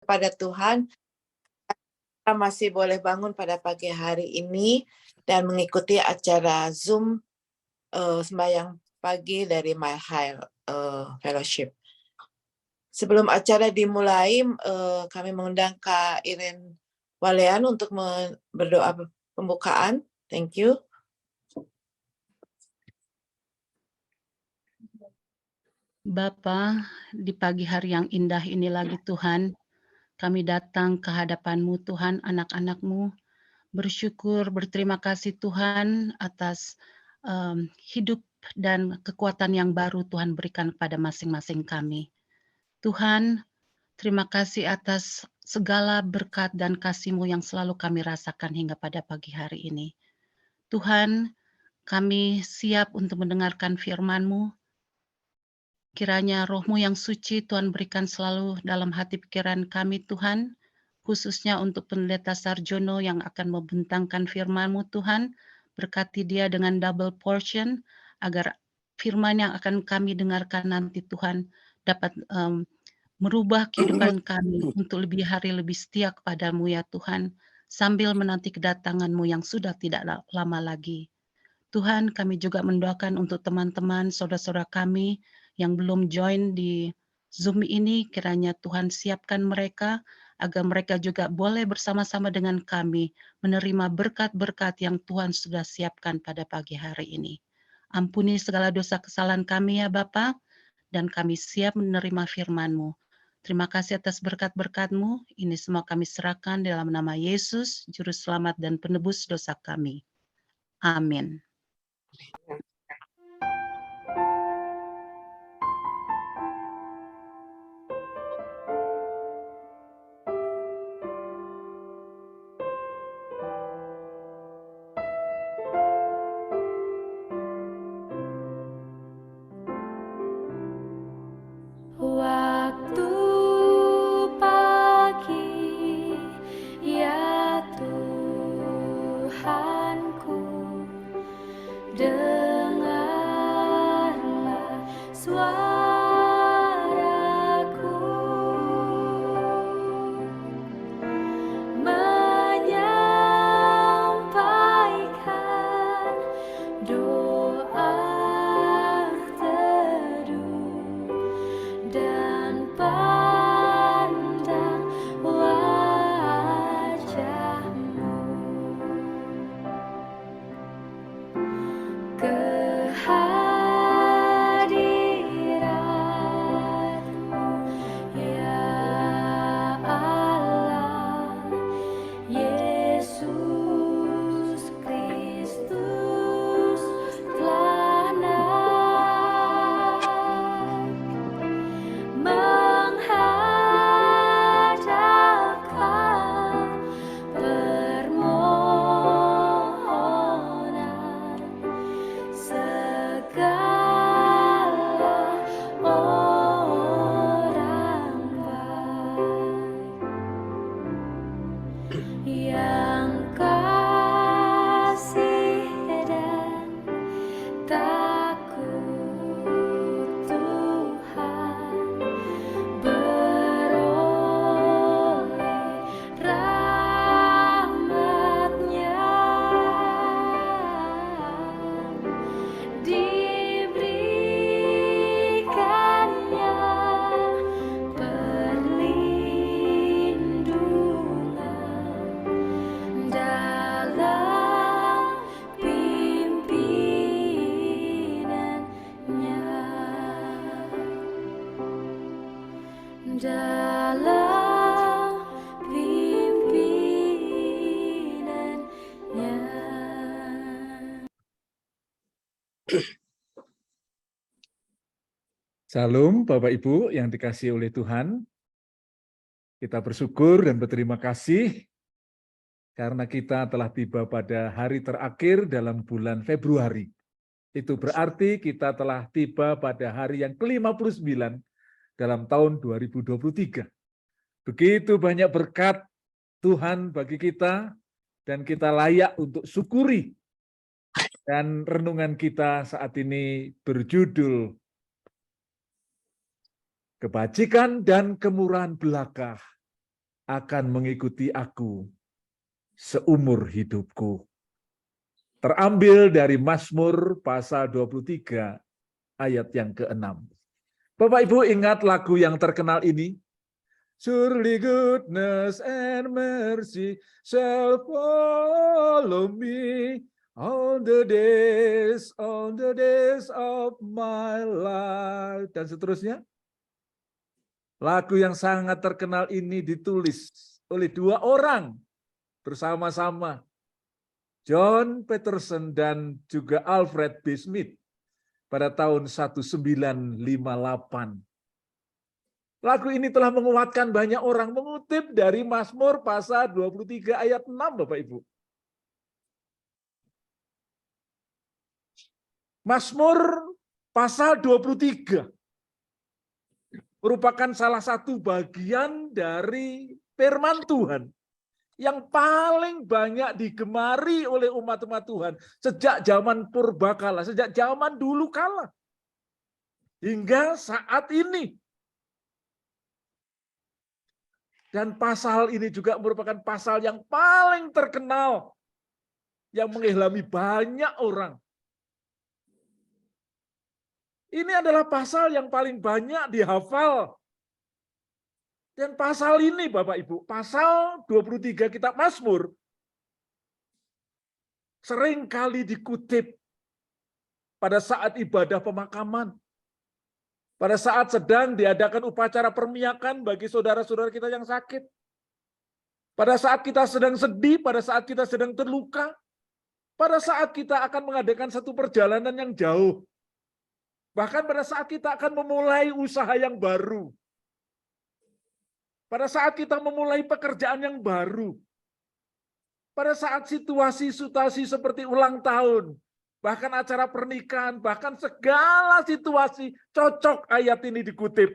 kepada Tuhan, kita masih boleh bangun pada pagi hari ini dan mengikuti acara Zoom sembahyang pagi dari My High Fellowship. Sebelum acara dimulai, kami mengundang Kak Iren Walean untuk berdoa pembukaan. Thank you. Bapa, di pagi hari yang indah ini lagi Tuhan, kami datang ke hadapan-Mu Tuhan, anak-anak-Mu, bersyukur, berterima kasih Tuhan atas hidup dan kekuatan yang baru Tuhan berikan kepada masing-masing kami. Tuhan, terima kasih atas segala berkat dan kasih-Mu yang selalu kami rasakan hingga pada pagi hari ini. Tuhan, kami siap untuk mendengarkan firman-Mu. Kiranya Roh-Mu yang suci Tuhan berikan selalu dalam hati pikiran kami Tuhan, khususnya untuk Pendeta Sarjono yang akan membentangkan firman-Mu Tuhan, berkati dia dengan double portion, agar firman yang akan kami dengarkan nanti Tuhan dapat merubah kehidupan kami untuk lebih hari lebih setia kepada-Mu ya Tuhan, sambil menanti kedatangan-Mu yang sudah tidak lama lagi. Tuhan, kami juga mendoakan untuk teman-teman, saudara-saudara kami yang belum join di Zoom ini, kiranya Tuhan siapkan mereka, agar mereka juga boleh bersama-sama dengan kami menerima berkat-berkat yang Tuhan sudah siapkan pada pagi hari ini. Ampuni segala dosa kesalahan kami ya Bapa, dan kami siap menerima firman-Mu. Terima kasih atas berkat-berkat-Mu, ini semua kami serahkan dalam nama Yesus, Juru Selamat dan Penebus dosa kami. Amin. Waktu pagi, ya Tuhanku, dengarlah suaraku, menyampaikan doa teduh dan pandang wajah-Mu. Kehadirat-Mu, ya Allah, Yesus Kristus telah naik menghadapkan permohonan segala orang baik yang kasih dan takut Tuhan, beroleh rahmat-Nya, diberikannya perlindungan dalam pimpinannya, dalam pimpinannya. Salam Bapak Ibu yang dikasihi oleh Tuhan. Kita bersyukur dan berterima kasih karena kita telah tiba pada hari terakhir dalam bulan Februari. Itu berarti kita telah tiba pada hari yang ke-59 dalam tahun 2023. Begitu banyak berkat Tuhan bagi kita dan kita layak untuk syukuri. Dan renungan kita saat ini berjudul Kebajikan dan Kemurahan Belaka akan mengikuti aku seumur hidupku. Terambil dari Mazmur pasal 23 ayat yang ke-6. Bapak Ibu ingat lagu yang terkenal ini? Surely goodness and mercy shall follow me all the days of my life. Dan seterusnya. Lagu yang sangat terkenal ini ditulis oleh dua orang bersama-sama. John Peterson dan juga Alfred B. Smith pada tahun 1958. Lagu ini telah menguatkan banyak orang, mengutip dari Mazmur pasal 23 ayat 6, Bapak Ibu. Mazmur pasal 23 merupakan salah satu bagian dari firman Tuhan yang paling banyak digemari oleh umat-umat Tuhan sejak zaman purbakala, sejak zaman dulu kala, hingga saat ini. Dan pasal ini juga merupakan pasal yang paling terkenal, yang mengilhami banyak orang. Ini adalah pasal yang paling banyak dihafal. Dan pasal ini, Bapak Ibu, pasal 23 kitab Mazmur, sering kali dikutip pada saat ibadah pemakaman. Pada saat sedang diadakan upacara permiakan bagi saudara-saudara kita yang sakit. Pada saat kita sedang sedih, pada saat kita sedang terluka. Pada saat kita akan mengadakan satu perjalanan yang jauh. Bahkan pada saat kita akan memulai usaha yang baru. Pada saat kita memulai pekerjaan yang baru. Pada saat situasi seperti ulang tahun. Bahkan acara pernikahan, bahkan segala situasi cocok ayat ini dikutip.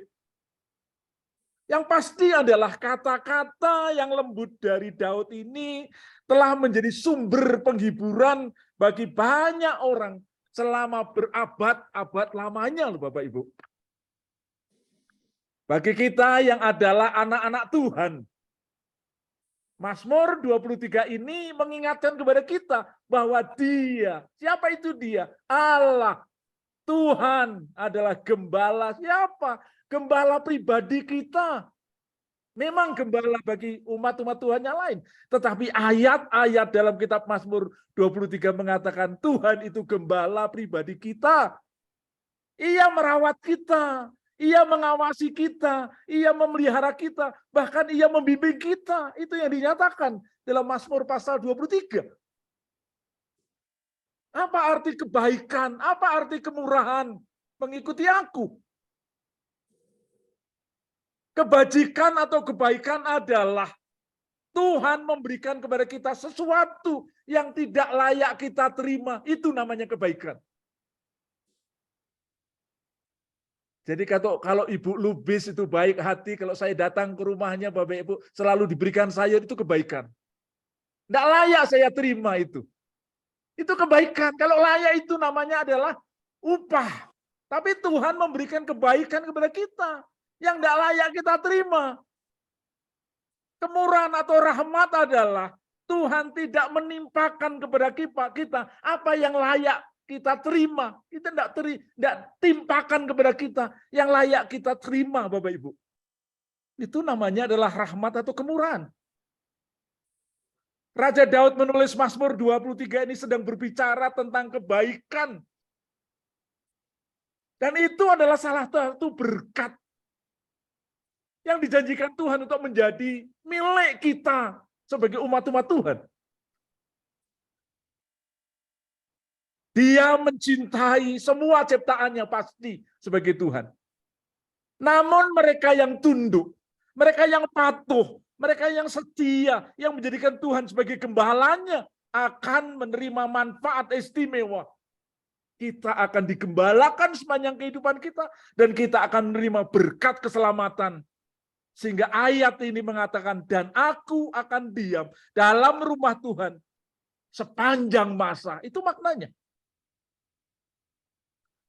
Yang pasti adalah kata-kata yang lembut dari Daud ini telah menjadi sumber penghiburan bagi banyak orang selama berabad-abad lamanya, loh Bapak Ibu. Bagi kita yang adalah anak-anak Tuhan, Mazmur 23 ini mengingatkan kepada kita bahwa Dia, siapa itu Dia? Allah, Tuhan adalah gembala. Siapa? Gembala pribadi kita. Memang gembala bagi umat-umat Tuhan yang lain. Tetapi ayat-ayat dalam kitab Mazmur 23 mengatakan Tuhan itu gembala pribadi kita. Ia merawat kita. Ia mengawasi kita, ia memelihara kita, bahkan ia membimbing kita. Itu yang dinyatakan dalam Mazmur pasal 23. Apa arti kebaikan? Apa arti kemurahan? Mengikuti aku. Kebajikan atau kebaikan adalah Tuhan memberikan kepada kita sesuatu yang tidak layak kita terima. Itu namanya kebaikan. Jadi kalau Ibu Lubis itu baik hati, kalau saya datang ke rumahnya Bapak Ibu selalu diberikan sayur, itu kebaikan. Tidak layak saya terima itu. Itu kebaikan. Kalau layak itu namanya adalah upah. Tapi Tuhan memberikan kebaikan kepada kita yang tidak layak kita terima. Kemurahan atau rahmat adalah Tuhan tidak menimpakan kepada kita apa yang layak kita terima. Kita tidak timpakan kepada kita yang layak kita terima, Bapak Ibu. Itu namanya adalah rahmat atau kemurahan. Raja Daud menulis Mazmur 23 ini sedang berbicara tentang kebaikan. Dan itu adalah salah satu berkat yang dijanjikan Tuhan untuk menjadi milik kita sebagai umat-umat Tuhan. Dia mencintai semua ciptaannya pasti sebagai Tuhan. Namun mereka yang tunduk, mereka yang patuh, mereka yang setia, yang menjadikan Tuhan sebagai gembalanya akan menerima manfaat istimewa. Kita akan digembalakan sepanjang kehidupan kita dan kita akan menerima berkat keselamatan. Sehingga ayat ini mengatakan, dan aku akan diam dalam rumah Tuhan sepanjang masa. Itu maknanya.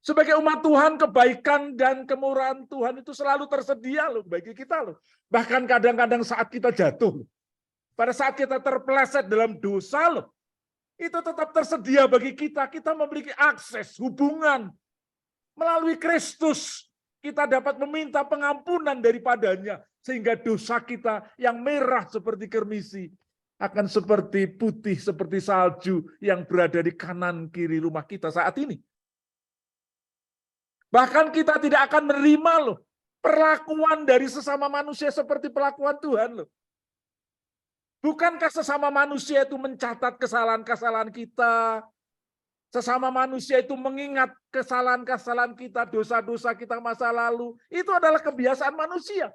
Sebagai umat Tuhan, kebaikan dan kemurahan Tuhan itu selalu tersedia loh bagi kita loh. Bahkan kadang-kadang saat kita jatuh, pada saat kita terpeleset dalam dosa loh, itu tetap tersedia bagi kita. Kita memiliki akses, hubungan. Melalui Kristus, kita dapat meminta pengampunan daripadanya. Sehingga dosa kita yang merah seperti kermisi akan seperti putih, seperti salju yang berada di kanan kiri rumah kita saat ini. Bahkan kita tidak akan menerima loh perlakuan dari sesama manusia seperti perlakuan Tuhan loh. Bukankah sesama manusia itu mencatat kesalahan-kesalahan kita? Sesama manusia itu mengingat kesalahan-kesalahan kita, dosa-dosa kita masa lalu. Itu adalah kebiasaan manusia.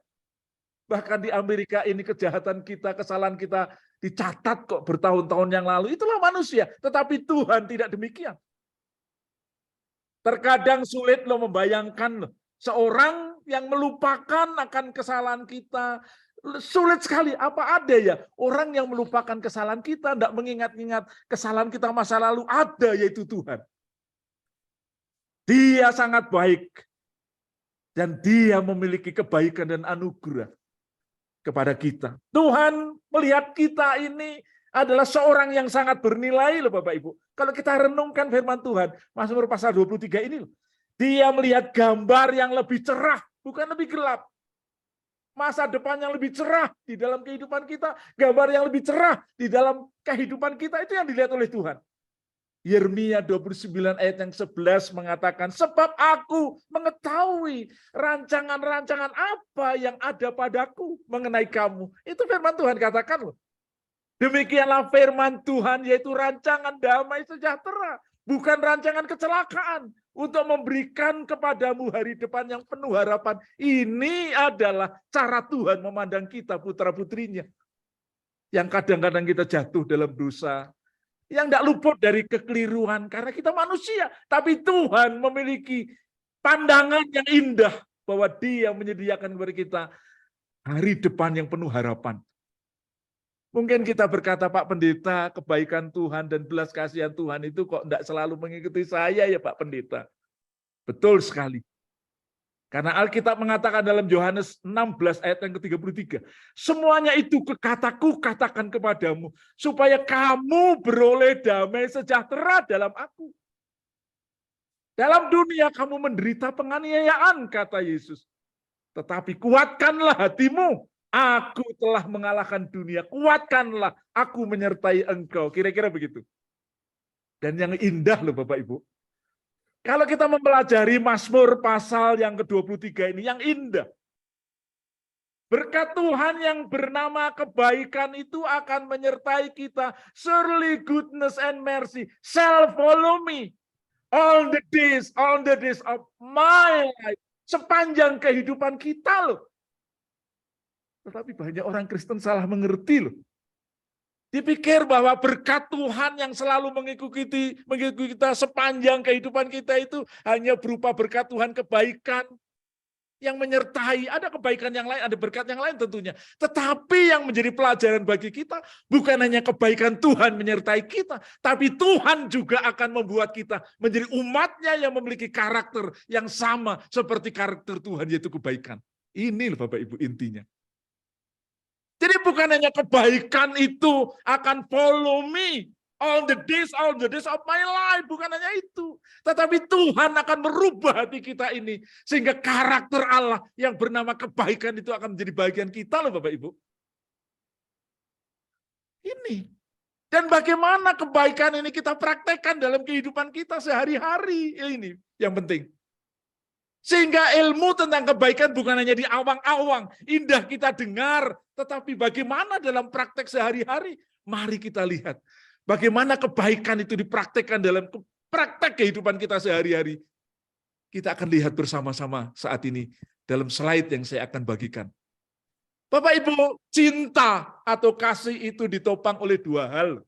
Bahkan di Amerika ini kejahatan kita, kesalahan kita dicatat kok bertahun-tahun yang lalu. Itulah manusia. Tetapi Tuhan tidak demikian. Terkadang sulit loh membayangkan loh, seorang yang melupakan akan kesalahan kita. Sulit sekali. Apa ada ya orang yang melupakan kesalahan kita, tidak mengingat-ingat kesalahan kita masa lalu? Ada, yaitu Tuhan. Dia sangat baik. Dan dia memiliki kebaikan dan anugerah kepada kita. Tuhan melihat kita ini adalah seorang yang sangat bernilai loh Bapak Ibu. Kalau kita renungkan firman Tuhan, Mazmur pasal 23 ini loh. Dia melihat gambar yang lebih cerah, bukan lebih gelap. Masa depan yang lebih cerah di dalam kehidupan kita, gambar yang lebih cerah di dalam kehidupan kita, itu yang dilihat oleh Tuhan. Yeremia 29 ayat yang 11 mengatakan, sebab aku mengetahui rancangan-rancangan apa yang ada padaku mengenai kamu. Itu firman Tuhan katakan loh. Demikianlah firman Tuhan, yaitu rancangan damai sejahtera, bukan rancangan kecelakaan, untuk memberikan kepadamu hari depan yang penuh harapan. Ini adalah cara Tuhan memandang kita putra-putrinya. Yang kadang-kadang kita jatuh dalam dosa, yang tidak luput dari kekeliruan, karena kita manusia. Tapi Tuhan memiliki pandangan yang indah, bahwa Dia menyediakan kepada kita hari depan yang penuh harapan. Mungkin kita berkata, Pak Pendeta, kebaikan Tuhan dan belas kasihan Tuhan itu kok tidak selalu mengikuti saya ya Pak Pendeta. Betul sekali. Karena Alkitab mengatakan dalam Yohanes 16 ayat yang ke-33, semuanya itu kataku katakan kepadamu, supaya kamu beroleh damai sejahtera dalam aku. Dalam dunia kamu menderita penganiayaan, kata Yesus. Tetapi kuatkanlah hatimu. Aku telah mengalahkan dunia, kuatkanlah, aku menyertai engkau. Kira-kira begitu. Dan yang indah loh Bapak Ibu. Kalau kita mempelajari Mazmur pasal yang ke-23 ini, yang indah. Berkat Tuhan yang bernama kebaikan itu akan menyertai kita. Surely goodness and mercy shall follow me all the days of my life. Sepanjang kehidupan kita loh. Tetapi banyak orang Kristen salah mengerti loh. Dipikir bahwa berkat Tuhan yang selalu mengikuti kita sepanjang kehidupan kita itu hanya berupa berkat Tuhan kebaikan yang menyertai. Ada kebaikan yang lain, ada berkat yang lain tentunya. Tetapi yang menjadi pelajaran bagi kita bukan hanya kebaikan Tuhan menyertai kita, tapi Tuhan juga akan membuat kita menjadi umatnya yang memiliki karakter yang sama seperti karakter Tuhan, yaitu kebaikan. Ini loh Bapak Ibu intinya. Jadi bukan hanya kebaikan itu akan follow me all the days of my life. Bukan hanya itu. Tetapi Tuhan akan merubah hati kita ini. Sehingga karakter Allah yang bernama kebaikan itu akan menjadi bagian kita loh Bapak Ibu. Ini. Dan bagaimana kebaikan ini kita praktekkan dalam kehidupan kita sehari-hari. Ini yang penting. Sehingga ilmu tentang kebaikan bukan hanya di awang-awang, indah kita dengar, tetapi bagaimana dalam praktek sehari-hari, mari kita lihat. Bagaimana kebaikan itu dipraktekkan dalam praktek kehidupan kita sehari-hari. Kita akan lihat bersama-sama saat ini dalam slide yang saya akan bagikan. Bapak Ibu, cinta atau kasih itu ditopang oleh dua hal.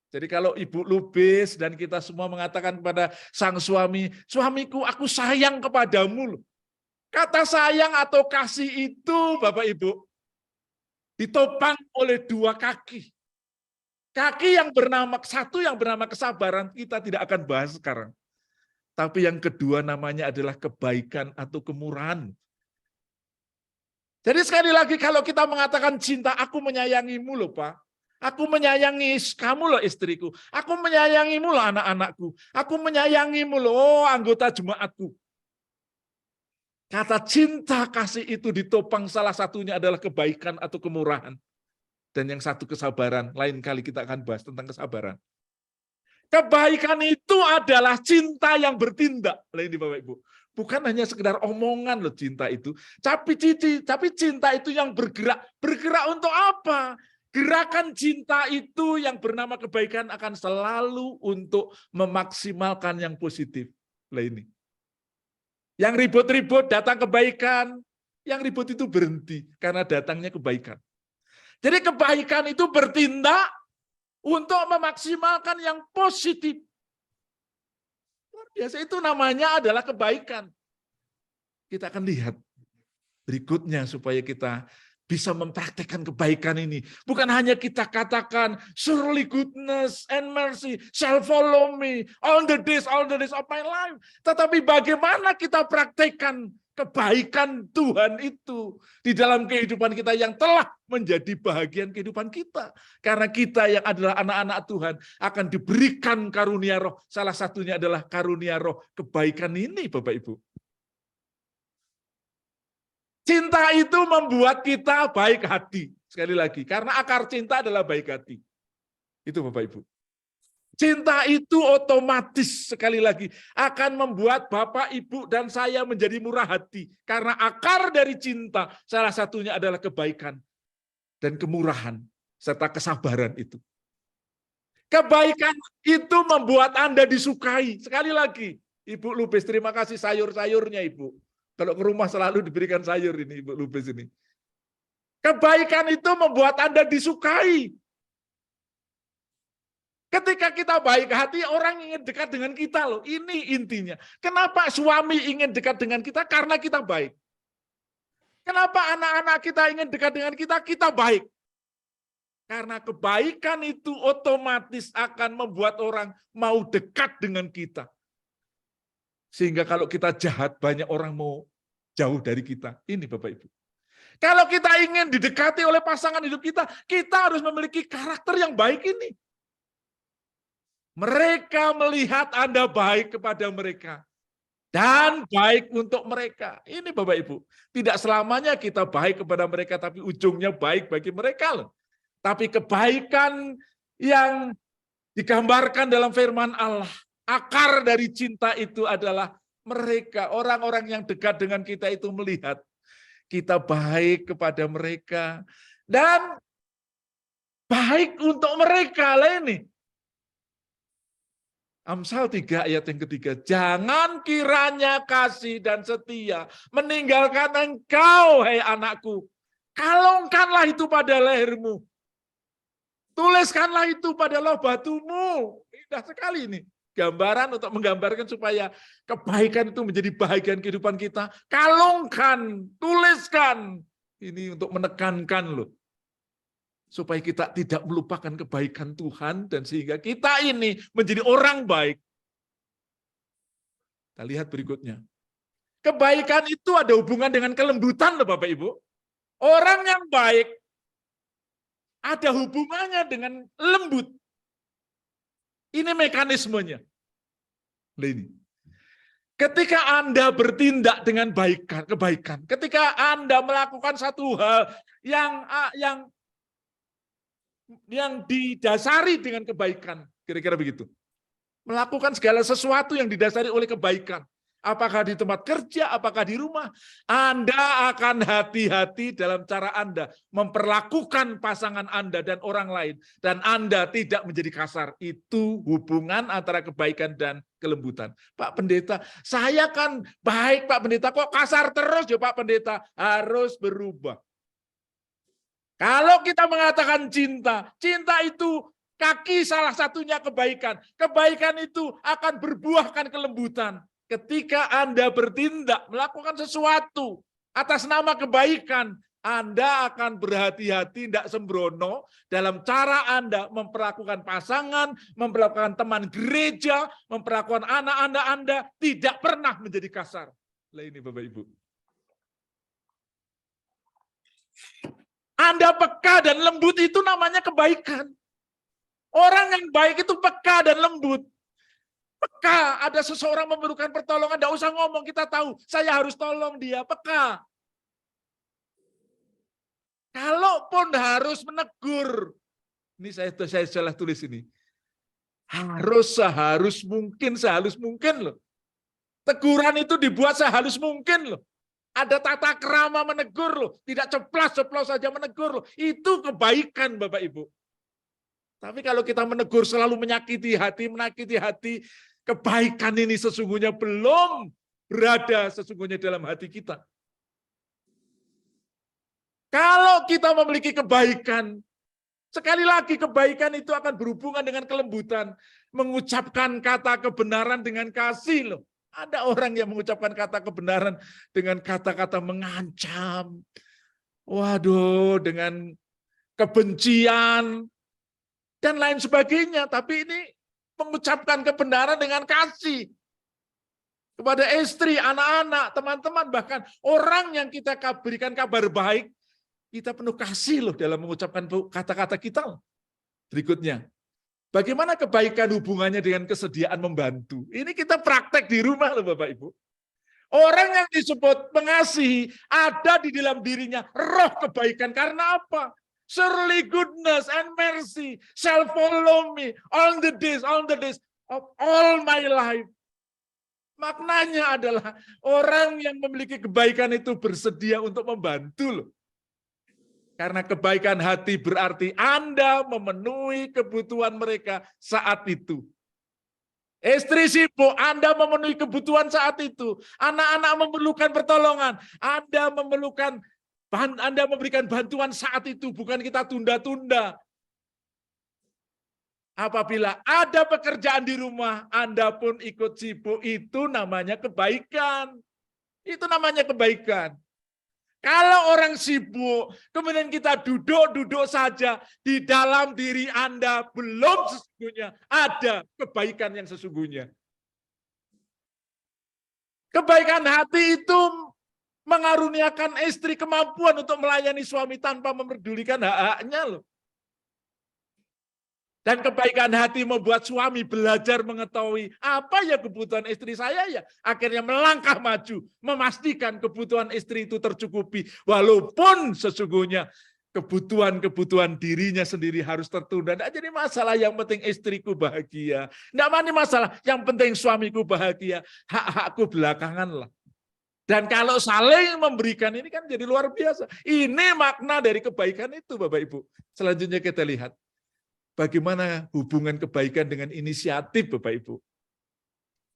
Jadi kalau Ibu Lubis dan kita semua mengatakan kepada sang suami, suamiku aku sayang kepadamu. Kata sayang atau kasih itu Bapak Ibu ditopang oleh dua kaki. Kaki yang bernama, satu yang bernama kesabaran, kita tidak akan bahas sekarang. Tapi yang kedua namanya adalah kebaikan atau kemurahan. Jadi sekali lagi kalau kita mengatakan cinta, aku menyayangimu loh Pak. Aku menyayangi kamu loh istriku. Aku menyayangimu loh anak-anakku. Aku menyayangimu loh anggota jemaatku. Kata cinta kasih itu ditopang salah satunya adalah kebaikan atau kemurahan. Dan yang satu kesabaran. Lain kali kita akan bahas tentang kesabaran. Kebaikan itu adalah cinta yang bertindak. Ini Bapak Ibu. Bukan hanya sekedar omongan loh cinta itu. Tapi cinta itu yang bergerak. Bergerak untuk apa? Gerakan cinta itu yang bernama kebaikan akan selalu untuk memaksimalkan yang positif. Ini. Yang ribut-ribut datang kebaikan. Yang ribut itu berhenti karena datangnya kebaikan. Jadi kebaikan itu bertindak untuk memaksimalkan yang positif. Biasa itu namanya adalah kebaikan. Kita akan lihat berikutnya supaya kita bisa mempraktekkan kebaikan ini. Bukan hanya kita katakan, surely goodness and mercy shall follow me all the days of my life. Tetapi bagaimana kita praktekkan kebaikan Tuhan itu di dalam kehidupan kita yang telah menjadi bahagian kehidupan kita. Karena kita yang adalah anak-anak Tuhan akan diberikan karunia roh. Salah satunya adalah karunia roh kebaikan ini, Bapak Ibu. Cinta itu membuat kita baik hati. Sekali lagi, karena akar cinta adalah baik hati. Itu Bapak Ibu. Cinta itu otomatis sekali lagi akan membuat Bapak, Ibu, dan saya menjadi murah hati. Karena akar dari cinta salah satunya adalah kebaikan dan kemurahan serta kesabaran itu. Kebaikan itu membuat Anda disukai. Sekali lagi, Ibu Lubis, terima kasih sayur-sayurnya Ibu. Kalau ke rumah selalu diberikan sayur ini Ibu Lubis ini. Kebaikan itu membuat Anda disukai. Ketika kita baik hati, orang ingin dekat dengan kita loh. Ini intinya. Kenapa suami ingin dekat dengan kita? Karena kita baik. Kenapa anak-anak kita ingin dekat dengan kita? Kita baik. Karena kebaikan itu otomatis akan membuat orang mau dekat dengan kita. Sehingga kalau kita jahat, banyak orang mau jauh dari kita. Ini Bapak Ibu. Kalau kita ingin didekati oleh pasangan hidup kita, kita harus memiliki karakter yang baik ini. Mereka melihat Anda baik kepada mereka. Dan baik untuk mereka. Ini Bapak Ibu. Tidak selamanya kita baik kepada mereka, tapi ujungnya baik bagi mereka loh. Tapi kebaikan yang digambarkan dalam firman Allah, akar dari cinta itu adalah mereka, orang-orang yang dekat dengan kita itu melihat kita baik kepada mereka dan baik untuk mereka lah ini. Amsal 3 ayat yang ketiga, jangan kiranya kasih dan setia meninggalkan engkau, hai anakku. Kalungkanlah itu pada lehermu. Tuliskanlah itu pada loh batumu. Indah sekali ini. Gambaran untuk menggambarkan supaya kebaikan itu menjadi bahagian kehidupan kita. Kalungkan, tuliskan. Ini untuk menekankan loh. Supaya kita tidak melupakan kebaikan Tuhan dan sehingga kita ini menjadi orang baik. Kita lihat berikutnya. Kebaikan itu ada hubungan dengan kelembutan loh Bapak Ibu. Orang yang baik ada hubungannya dengan lembut. Ini mekanismenya. Ini. Ketika Anda bertindak dengan kebaikan, ketika Anda melakukan satu hal yang didasari dengan kebaikan, kira-kira begitu. Melakukan segala sesuatu yang didasari oleh kebaikan. Apakah di tempat kerja, apakah di rumah, Anda akan hati-hati dalam cara Anda memperlakukan pasangan Anda dan orang lain. Dan Anda tidak menjadi kasar. Itu hubungan antara kebaikan dan kelembutan. Pak Pendeta, saya kan baik Pak Pendeta, kok kasar terus ya Pak Pendeta? Harus berubah. Kalau kita mengatakan cinta, cinta itu kaki salah satunya kebaikan. Kebaikan itu akan berbuahkan kelembutan. Ketika Anda bertindak, melakukan sesuatu atas nama kebaikan, Anda akan berhati-hati, tidak sembrono dalam cara Anda memperlakukan pasangan, memperlakukan teman gereja, memperlakukan anak-anak Anda, tidak pernah menjadi kasar. Lah ini Bapak Ibu. Anda peka dan lembut itu namanya kebaikan. Orang yang baik itu peka dan lembut. Peka, ada seseorang memerlukan pertolongan, tidak usah ngomong, kita tahu, saya harus tolong dia, peka. Kalaupun harus menegur, ini saya salah tulis ini, harus sehalus mungkin loh. Teguran itu dibuat sehalus mungkin loh. Ada tata krama menegur loh, tidak ceplas-ceplos saja menegur loh. Itu kebaikan Bapak Ibu. Tapi kalau kita menegur selalu menyakiti hati, kebaikan ini sesungguhnya belum berada sesungguhnya dalam hati kita. Kalau kita memiliki kebaikan, sekali lagi kebaikan itu akan berhubungan dengan kelembutan. Mengucapkan kata kebenaran dengan kasih loh. Ada orang yang mengucapkan kata kebenaran dengan kata-kata mengancam. Waduh, dengan kebencian dan lain sebagainya. Tapi ini mengucapkan kebenaran dengan kasih. Kepada istri, anak-anak, teman-teman, bahkan orang yang kita berikan kabar baik, kita penuh kasih loh dalam mengucapkan kata-kata kita. Berikutnya, bagaimana kebaikan hubungannya dengan kesediaan membantu? Ini kita praktek di rumah loh Bapak Ibu. Orang yang disebut mengasihi ada di dalam dirinya roh kebaikan. Karena apa? Surely goodness and mercy shall follow me all the days of all my life. Maknanya adalah orang yang memiliki kebaikan itu bersedia untuk membantu loh. Karena kebaikan hati berarti Anda memenuhi kebutuhan mereka saat itu. Istri sibuk, Anda memenuhi kebutuhan saat itu. Anak-anak memerlukan pertolongan, Anda memberikan bantuan saat itu, bukan kita tunda-tunda. Apabila ada pekerjaan di rumah, Anda pun ikut sibuk, itu namanya kebaikan. Itu namanya kebaikan. Kalau orang sibuk, kemudian kita duduk-duduk saja, di dalam diri Anda belum sesungguhnya ada kebaikan yang sesungguhnya. Kebaikan hati itu mengaruniakan istri kemampuan untuk melayani suami tanpa memperdulikan hak-haknya loh. Dan kebaikan hati membuat suami belajar mengetahui apa ya kebutuhan istri saya ya. Akhirnya melangkah maju, memastikan kebutuhan istri itu tercukupi. Walaupun sesungguhnya kebutuhan dirinya sendiri harus tertunda. Tidak jadi masalah, yang penting istriku bahagia. Tidak ada masalah, yang penting suamiku bahagia. Hak-hakku belakangan lah. Dan kalau saling memberikan ini kan jadi luar biasa. Ini makna dari kebaikan itu Bapak Ibu. Selanjutnya kita lihat. Bagaimana hubungan kebaikan dengan inisiatif, Bapak Ibu?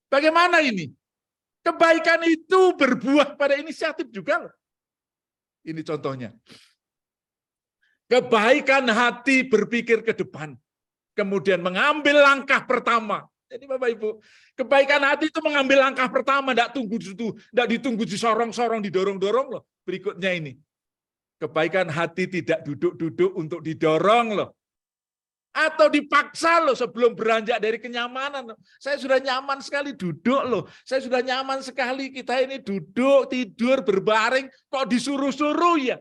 Bagaimana ini? Kebaikan itu berbuah pada inisiatif juga. Ini contohnya. Kebaikan hati berpikir ke depan, kemudian mengambil langkah pertama. Jadi Bapak Ibu, kebaikan hati itu mengambil langkah pertama, tidak ditunggu disorong-sorong, didorong-dorong loh. Berikutnya ini. Kebaikan hati tidak duduk-duduk untuk didorong loh. Atau dipaksa loh sebelum beranjak dari kenyamanan. Saya sudah nyaman sekali duduk loh. Saya sudah nyaman sekali kita ini duduk, tidur, berbaring. Kok disuruh-suruh ya?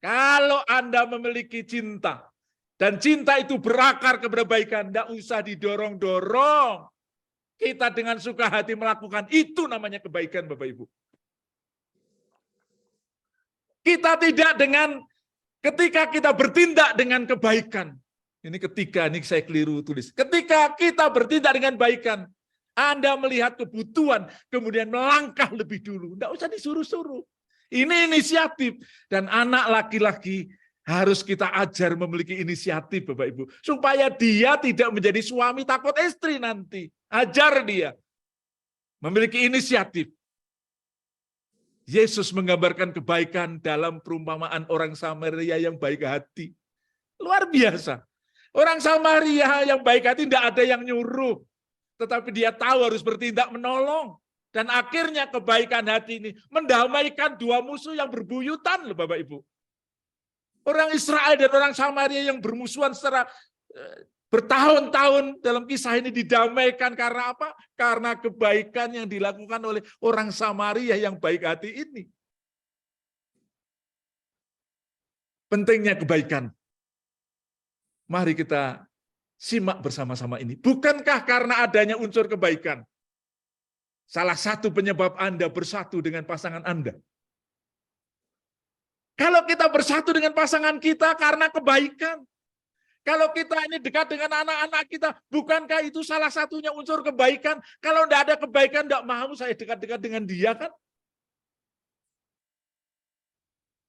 Kalau Anda memiliki cinta, dan cinta itu berakar kepada kebaikan, tidak usah didorong-dorong. Kita dengan suka hati melakukan, itu namanya kebaikan Bapak Ibu. Kita tidak dengan, ketika kita bertindak dengan kebaikan, ini saya keliru tulis. Ketika kita bertindak dengan kebaikan, Anda melihat kebutuhan, kemudian melangkah lebih dulu. Tidak usah disuruh-suruh. Ini inisiatif. Dan anak laki-laki harus kita ajar memiliki inisiatif, Bapak Ibu. Supaya dia tidak menjadi suami takut istri nanti. Ajar dia. Memiliki inisiatif. Yesus menggambarkan kebaikan dalam perumpamaan orang Samaria yang baik hati. Luar biasa. Orang Samaria yang baik hati tidak ada yang nyuruh. Tetapi dia tahu harus bertindak menolong. Dan akhirnya kebaikan hati ini mendamaikan dua musuh yang berbuyutan loh Bapak Ibu. Orang Israel dan orang Samaria yang bermusuhan secara bertahun-tahun dalam kisah ini didamaikan karena apa? Karena kebaikan yang dilakukan oleh orang Samaria yang baik hati ini. Pentingnya kebaikan. Mari kita simak bersama-sama ini. Bukankah karena adanya unsur kebaikan, salah satu penyebab Anda bersatu dengan pasangan Anda? Kalau kita bersatu dengan pasangan kita karena kebaikan, kalau kita ini dekat dengan anak-anak kita, bukankah itu salah satunya unsur kebaikan? Kalau tidak ada kebaikan, tidak mau saya dekat-dekat dengan dia kan?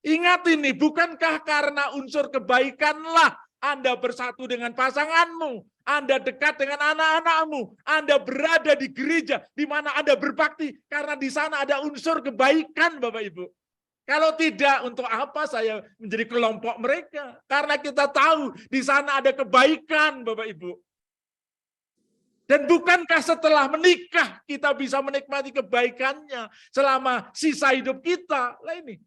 Ingat ini, bukankah karena unsur kebaikanlah Anda bersatu dengan pasanganmu, Anda dekat dengan anak-anakmu, Anda berada di gereja di mana Anda berbakti, karena di sana ada unsur kebaikan, Bapak Ibu. Kalau tidak, untuk apa saya menjadi kelompok mereka? Karena kita tahu di sana ada kebaikan, Bapak Ibu. Dan bukankah setelah menikah kita bisa menikmati kebaikannya selama sisa hidup kita? Lah ini.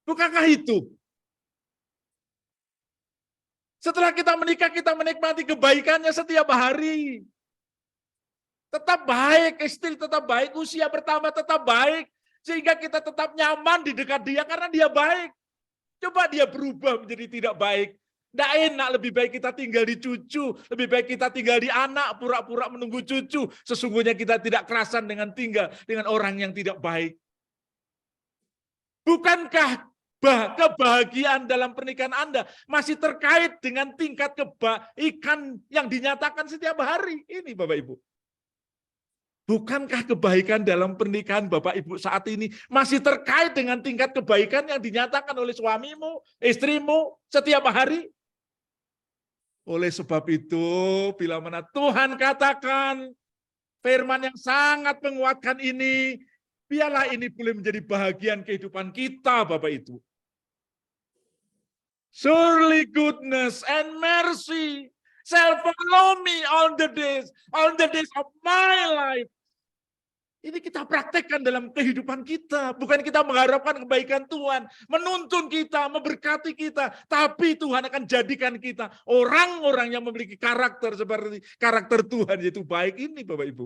Bukankah itu? Setelah kita menikah, kita menikmati kebaikannya setiap hari. Tetap baik, istri tetap baik, usia pertama tetap baik. Sehingga kita tetap nyaman di dekat dia karena dia baik. Coba dia berubah menjadi tidak baik. Tidak enak, lebih baik kita tinggal di cucu. Lebih baik kita tinggal di anak, pura-pura menunggu cucu. Sesungguhnya kita tidak kerasan dengan tinggal dengan orang yang tidak baik. Bukankah kebahagiaan dalam pernikahan Anda masih terkait dengan tingkat kebaikan yang dinyatakan setiap hari? Ini Bapak Ibu. Bukankah kebaikan dalam pernikahan Bapak Ibu saat ini masih terkait dengan tingkat kebaikan yang dinyatakan oleh suamimu, istrimu setiap hari? Oleh sebab itu, bila mana Tuhan katakan firman yang sangat menguatkan ini, biarlah ini boleh menjadi bahagian kehidupan kita, Bapak Ibu. Surely goodness and mercy shall follow me all the days of my life. Ini kita praktekkan dalam kehidupan kita. Bukan kita mengharapkan kebaikan Tuhan, menuntun kita, memberkati kita. Tapi Tuhan akan jadikan kita orang-orang yang memiliki karakter seperti karakter Tuhan, yaitu baik ini, Bapak Ibu.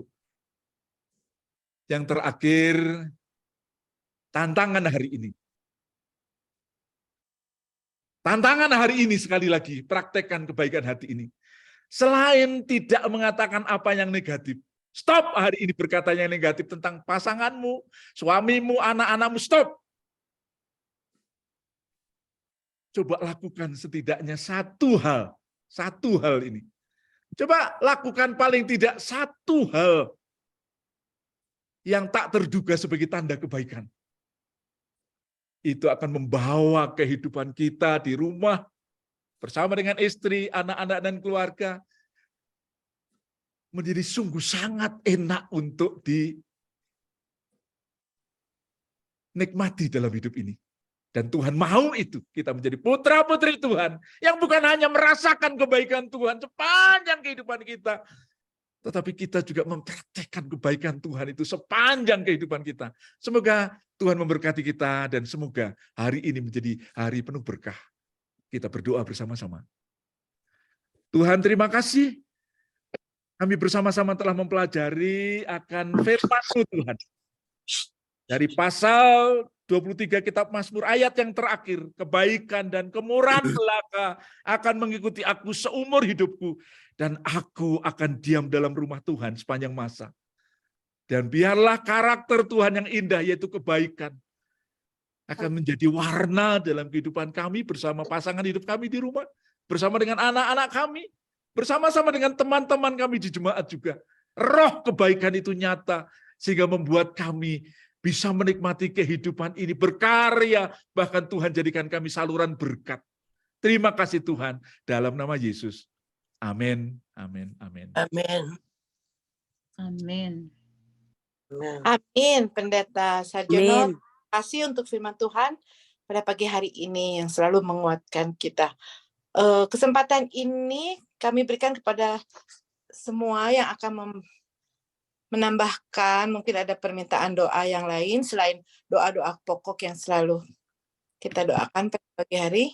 Yang terakhir, tantangan hari ini. Tantangan hari ini sekali lagi, praktekkan kebaikan hati ini. Selain tidak mengatakan apa yang negatif, stop hari ini berkata yang negatif tentang pasanganmu, suamimu, anak-anakmu, stop. Coba lakukan setidaknya satu hal ini. Coba lakukan paling tidak satu hal yang tak terduga sebagai tanda kebaikan. Itu akan membawa kehidupan kita di rumah, bersama dengan istri, anak-anak, dan keluarga, menjadi sungguh sangat enak untuk dinikmati dalam hidup ini. Dan Tuhan mau itu, kita menjadi putra-putri Tuhan, yang bukan hanya merasakan kebaikan Tuhan sepanjang kehidupan kita, tetapi kita juga mempraktekkan kebaikan Tuhan itu sepanjang kehidupan kita. Semoga Tuhan memberkati kita dan semoga hari ini menjadi hari penuh berkah. Kita berdoa bersama-sama. Tuhan, terima kasih. Kami bersama-sama telah mempelajari akan firman-Mu, Tuhan. Dari pasal 23 kitab Mazmur, ayat yang terakhir, kebaikan dan kemurahan belaka akan mengikuti aku seumur hidupku, dan aku akan diam dalam rumah Tuhan sepanjang masa. Dan biarlah karakter Tuhan yang indah, yaitu kebaikan, akan menjadi warna dalam kehidupan kami bersama pasangan hidup kami di rumah, bersama dengan anak-anak kami, bersama-sama dengan teman-teman kami di jemaat juga. Roh kebaikan itu nyata, sehingga membuat kami bisa menikmati kehidupan ini berkarya, bahkan Tuhan jadikan kami saluran berkat. Terima kasih Tuhan, dalam nama Yesus. Amin, amin, amin. Amin. Amin. Amin, Pendeta Sarjono. Amin. Terima kasih untuk firman Tuhan pada pagi hari ini yang selalu menguatkan kita. Kesempatan ini kami berikan kepada semua yang akan menambahkan, mungkin ada permintaan doa yang lain selain doa-doa pokok yang selalu Kita doakan pada pagi hari.